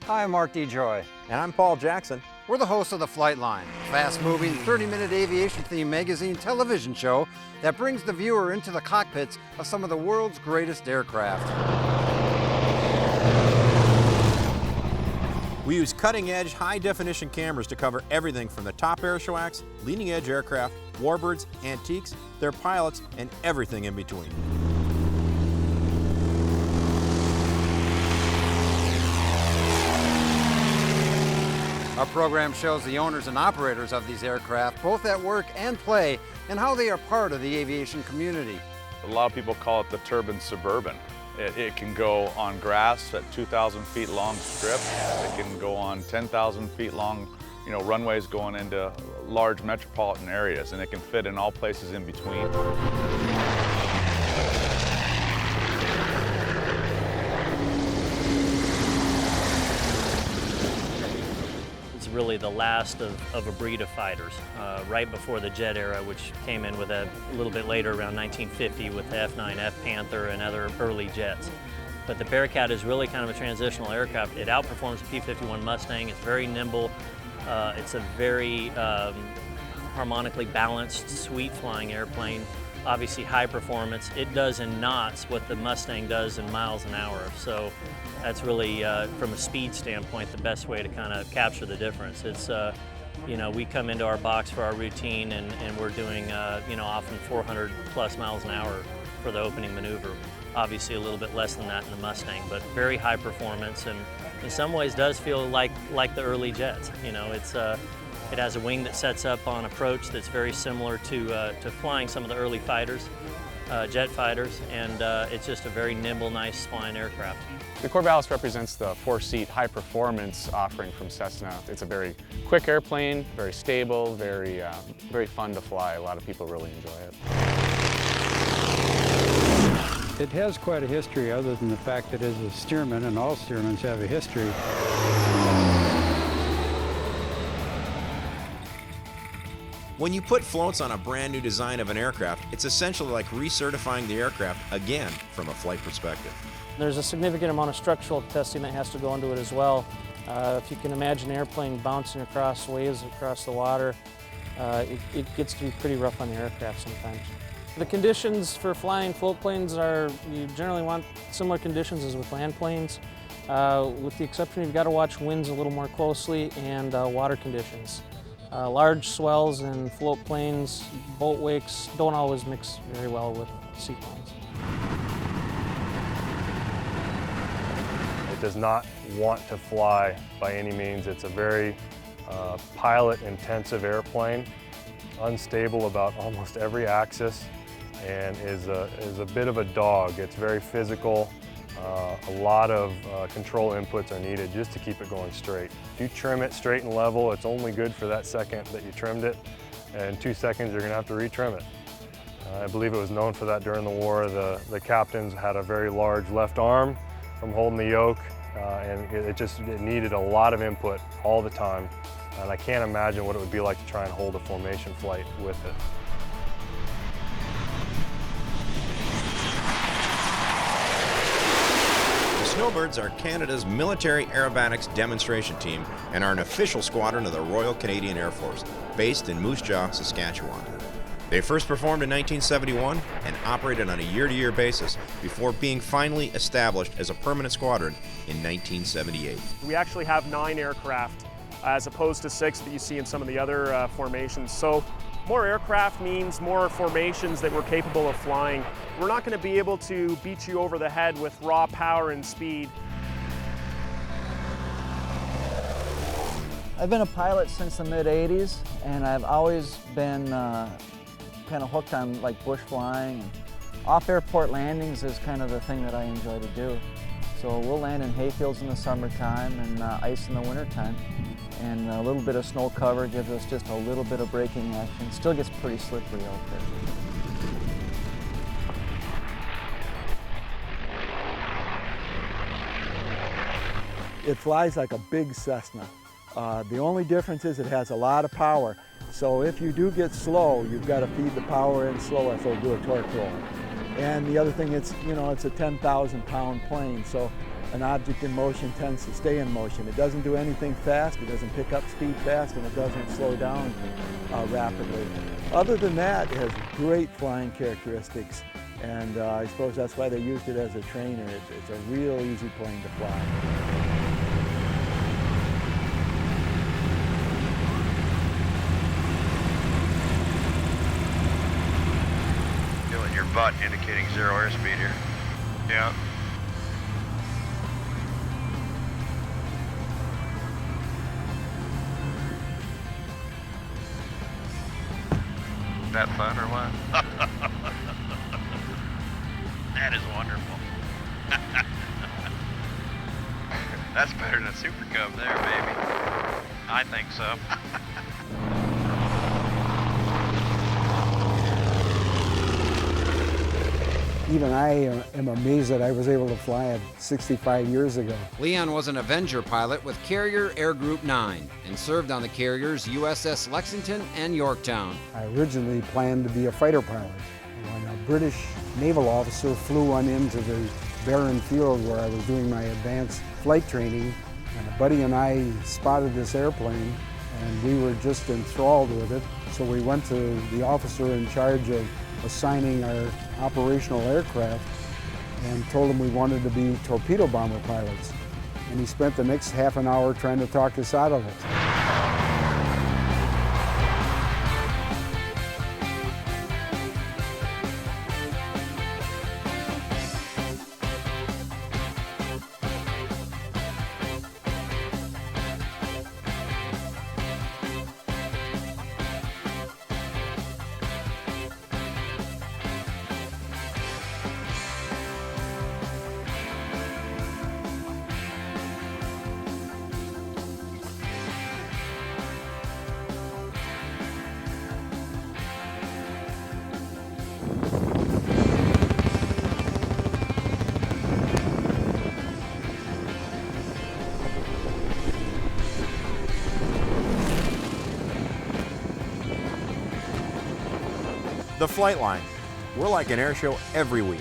Hi, I'm Mark DeJoy. And I'm Paul Jackson. We're the hosts of the Flightline, a fast-moving, 30-minute aviation-themed magazine television show that brings the viewer into the cockpits of some of the world's greatest aircraft. We use cutting-edge, high-definition cameras to cover everything from the top air show acts, leading-edge aircraft, warbirds, antiques, their pilots, and everything in between. Our program shows the owners and operators of these aircraft, both at work and play, and how they are part of the aviation community. A lot of people call it the Turbine Suburban. It can go on grass at 2,000 feet long strip. It can go on 10,000 feet long, runways going into large metropolitan areas, and it can fit in all places in between. It's really the last of a breed of fighters, right before the jet era, which came in with a little bit later, around 1950, with the F-9, F-Panther, and other early jets. But the Bearcat is really kind of a transitional aircraft. It outperforms the P-51 Mustang. It's very nimble. It's a very harmonically balanced, sweet-flying airplane. Obviously high performance. It does in knots what the Mustang does in miles an hour. So that's really, from a speed standpoint, the best way to kind of capture the difference. It's, we come into our box for our routine and we're doing, often 400 plus miles an hour for the opening maneuver. Obviously a little bit less than that in the Mustang, but very high performance, and in some ways does feel like the early jets. It has a wing that sets up on approach that's very similar to flying some of the early fighters, jet fighters, and it's just a very nimble, nice flying aircraft. The Corvallis represents the four-seat high-performance offering from Cessna. It's a very quick airplane, very stable, very fun to fly. A lot of people really enjoy it. It has quite a history, other than the fact that it's a Stearman, and all Stearmans have a history. When you put floats on a brand new design of an aircraft, it's essentially like recertifying the aircraft again from a flight perspective. There's a significant amount of structural testing that has to go into it as well. If you can imagine an airplane bouncing across waves across the water, it gets to be pretty rough on the aircraft sometimes. The conditions for flying float planes are, you generally want similar conditions as with land planes. With the exception, you've got to watch winds a little more closely and water conditions. Large swells and float planes, boat wakes don't always mix very well with seaplanes. It does not want to fly by any means. It's a very pilot-intensive airplane, unstable about almost every axis, and is a bit of a dog. It's very physical. A lot of control inputs are needed just to keep it going straight. If you trim it straight and level, it's only good for that second that you trimmed it, and in 2 seconds you're going to have to retrim it. I believe it was known for that during the war. The captains had a very large left arm from holding the yoke, and it needed a lot of input all the time, and I can't imagine what it would be like to try and hold a formation flight with it. Snowbirds are Canada's military aerobatics demonstration team and are an official squadron of the Royal Canadian Air Force, based in Moose Jaw, Saskatchewan. They first performed in 1971 and operated on a year-to-year basis before being finally established as a permanent squadron in 1978. We actually have 9 aircraft as opposed to 6 that you see in some of the other formations. So more aircraft means more formations that we're capable of flying. We're not going to be able to beat you over the head with raw power and speed. I've been a pilot since the mid-'80s, and I've always been kind of hooked on like bush flying. And off-airport landings is kind of the thing that I enjoy to do. So we'll land in hayfields in the summertime and ice in the wintertime. And a little bit of snow cover gives us just a little bit of braking action. Still gets pretty slippery out there. It flies like a big Cessna. The only difference is it has a lot of power. So if you do get slow, you've got to feed the power in slower so it'll do a torque roll. And the other thing, it's a 10,000 pound plane. So an object in motion tends to stay in motion. It doesn't do anything fast, it doesn't pick up speed fast, and it doesn't slow down rapidly. Other than that, it has great flying characteristics, and I suppose that's why they used it as a trainer. It's a real easy plane to fly. Feeling your butt indicating 0 airspeed here. Yeah. Is that fun or what? That is wonderful. That's better than a Super Cub there, baby. I think so. Even I am amazed that I was able to fly it 65 years ago. Leon was an Avenger pilot with Carrier Air Group 9 and served on the carriers USS Lexington and Yorktown. I originally planned to be a fighter pilot. When a British naval officer flew one into the barren field where I was doing my advanced flight training, and a buddy and I spotted this airplane, and we were just enthralled with it. So we went to the officer in charge of assigning our operational aircraft and told him we wanted to be torpedo bomber pilots. And he spent the next half an hour trying to talk us out of it. The Flightline. We're like an air show every week.